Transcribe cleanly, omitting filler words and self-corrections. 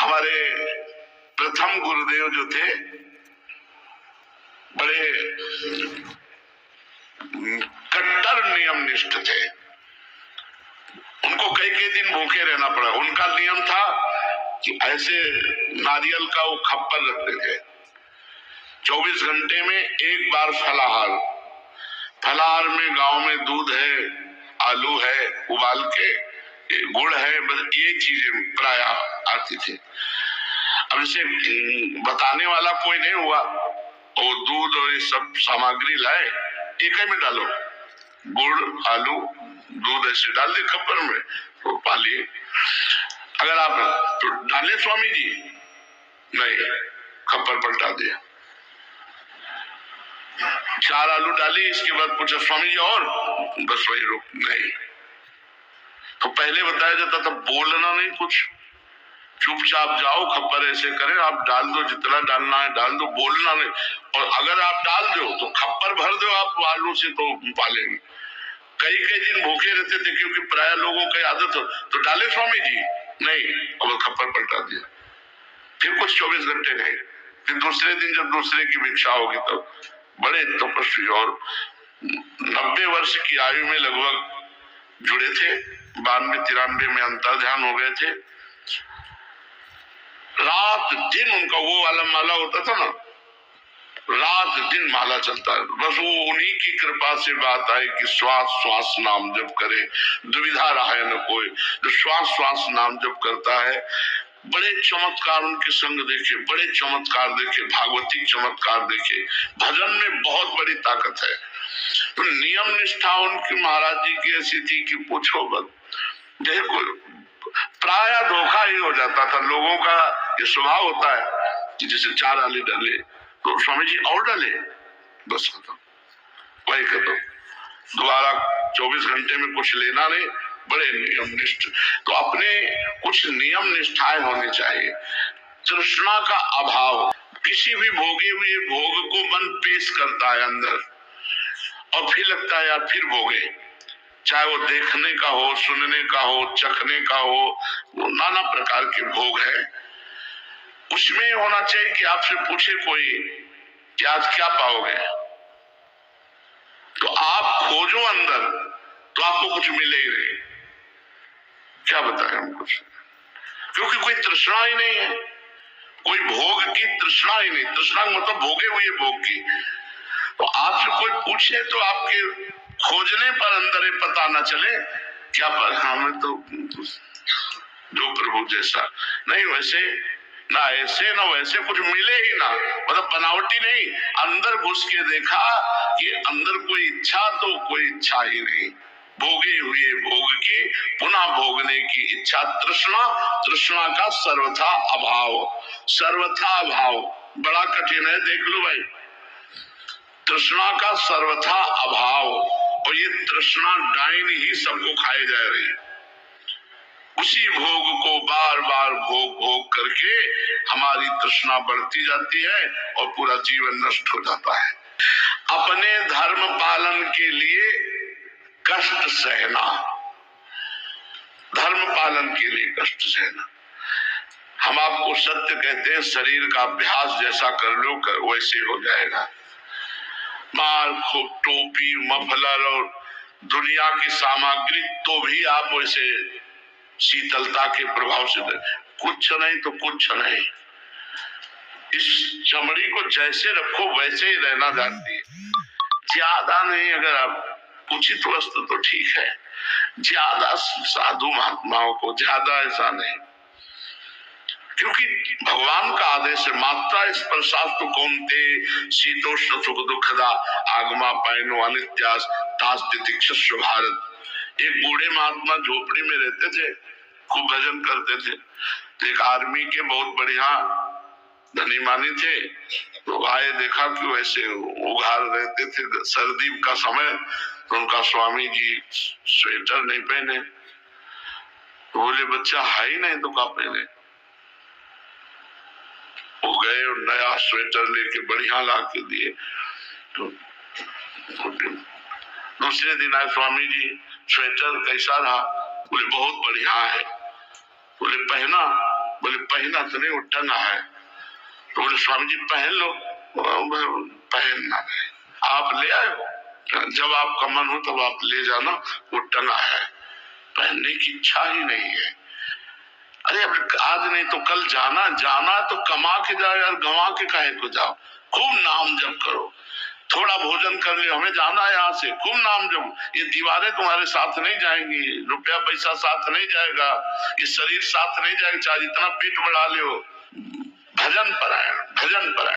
हमारे प्रथम गुरुदेव जो थे बड़े कट्टर नियम निष्ठ थे। उनको कई दिन भूखे रहना पड़ा। उनका नियम था कि ऐसे नारियल का वो खप्पर रखते थे, 24 घंटे में एक बार फलाहार। फलाहार में गांव में दूध है, आलू है उबाल के, गुड़ है, बस ये चीजें प्राय आती थी। अब इसे बताने वाला कोई नहीं हुआ, वो दूध और ये सब सामग्री लाए, एक में डालो, गुड़ आलू दूध ऐसे डाल दे खप्पर में तो पालिए। अगर आप तो डाले स्वामी जी, नहीं, खप्पर पलटा दिया। 4 आलू डाली, इसके बाद पूछा स्वामी जी और, बस वही रुक। नहीं, तो पहले बताया जाता था बोलना नहीं कुछ, चुपचाप जाओ, खप्पर ऐसे करें, आप डाल दो जितना डालना है डाल दो, बोलना नहीं। और अगर आप डाल दो तो खप्पर भर दो आप आलू से तो पालेंगे। कई दिन भूखे रहते थे क्योंकि प्राय लोगों की आदत हो। तो डाले स्वामी जी, नहीं, और खप्पर पलटा दिया। फिर कुछ 24 घंटे नहीं, फिर दूसरे दिन जब दूसरे की भिक्षा होगी तो बड़े तपस्वी और 90 वर्ष की आयु में लगभग जुड़े थे। 92-93 में अंतर ध्यान हो गए थे। रात दिन उनका वो वाला माला होता था ना, रात दिन माला चलता है। बस वो उन्हीं की कृपा से बात आई कि श्वास श्वास नाम जप करे, दुविधा रहे न कोई। जो श्वास श्वास नाम जप करता है, बड़े चमत्कार उनके संग देखे, बड़े चमत्कार देखे, भागवतिक चमत्कार देखे। भजन में बहुत बड़ी ताकत है। तो नियम निष्ठा उनकी महाराज जी की ऐसी थी कि पूछो बस। देखो प्राय धोखा ही हो जाता था लोगों का। ये स्वभाव होता है कि जैसे 4 आलू डाले तो स्वामी जी और डाले, बस खत्म, वही खत्म। दोबारा 24 घंटे में कुछ लेना नहीं, बड़े नियम निष्ठ। तो अपने कुछ नियम निष्ठाएं होनी चाहिए। तृष्णा का अभाव, किसी भी भोगे हुए भोग को मन पेश करता है अंदर और फिर लगता है यार फिर भोगे, चाहे वो देखने का हो, सुनने का हो, चखने का हो, वो नाना प्रकार के भोग है। उसमें होना चाहिए कि आपसे पूछे कोई कि आज क्या पाओगे, तो आप खोजो अंदर तो आपको कुछ मिले ही नहीं। क्या बताएं हम कुछ, क्योंकि कोई तृष्णा ही नहीं है, कोई भोग की तृष्णा ही नहीं। तृष्णा मतलब भोगे हुए भोग की। तो आपसे कोई पूछे तो आपके खोजने पर अंदर ये पता ना चले क्या पर हमें तो जो प्रभु जैसा नहीं, वैसे ना ऐसे ना वैसे, कुछ मिले ही ना। मतलब बनावटी नहीं, अंदर घुस के देखा कि अंदर कोई इच्छा तो कोई इच्छा ही नहीं। भोगे हुए भोग की पुनः भोगने की इच्छा, तृष्णा, तृष्णा का सर्वथा अभाव। सर्वथा अभाव बड़ा कठिन है, देख लो भाई। तृष्णा का सर्वथा अभाव, और ये तृष्णा डाइन ही सबको खाए जा रही। उसी भोग को बार बार भोग भोग करके हमारी तृष्णा बढ़ती जाती है और पूरा जीवन नष्ट हो जाता है। अपने धर्म पालन के लिए कष्ट सहना, धर्म पालन के लिए कष्ट सहना। हम आपको सत्य कहते हैं, शरीर का अभ्यास जैसा कर लो वैसे हो जाएगा। मार खूब टोपी मफलर और दुनिया की सामग्री तो भी आप वैसे शीतलता के प्रभाव से कुछ नहीं तो कुछ नहीं। इस चमड़ी को जैसे रखो वैसे ही रहना जानती है, ज्यादा नहीं। अगर आप उचित वस्त्र तो ठीक है, ज्यादा साधु महात्माओं को ज्यादा ऐसा नहीं, क्योंकि भगवान का आदेश है मात्रा स्पर्शास्तु कौन्ते शीतोष्ण सुख दुखदा आगमा पैनो अनित्यास तास तितिक्षस्व भारत। एक बूढ़े महात्मा झोपड़ी में रहते थे, खूब भजन करते थे। तो एक आर्मी के बहुत बढ़िया धनी मानी थे, तो आए देखा कि वैसे उघार रहते थे, सर्दी का समय। तो उनका स्वामी जी स्वेटर नहीं पहने, तो बोले बच्चा है ही नहीं तो क्या पहने। वो गए और नया स्वेटर लेके बढ़िया ला के दिए। तो दूसरे दिन आए, स्वामी जी स्वेटर कैसा रहा? बोले बहुत बढ़िया है। बोले पहना? बोले पहना तो नहीं, वो टंगा है। तो बोले स्वामी जी पहन लो। पहनना आप ले आए हो, जब आपका मन हो तब आप ले जाना, वो टंगा है, पहनने की इच्छा ही नहीं है। अरे अब आज नहीं तो कल जाना, जाना तो कमा के जाओ यार, गंवा के काहे को जाओ। खूब नाम जप करो, थोड़ा भोजन कर लियो, हमें जाना है यहाँ से, खूब नाम जप। ये दीवारें तुम्हारे साथ नहीं जाएंगी, रुपया पैसा साथ नहीं जाएगा, ये शरीर साथ नहीं जाएगा, चाहे जितना पेट बढ़ा ले। भजन परायण, भजन परायण।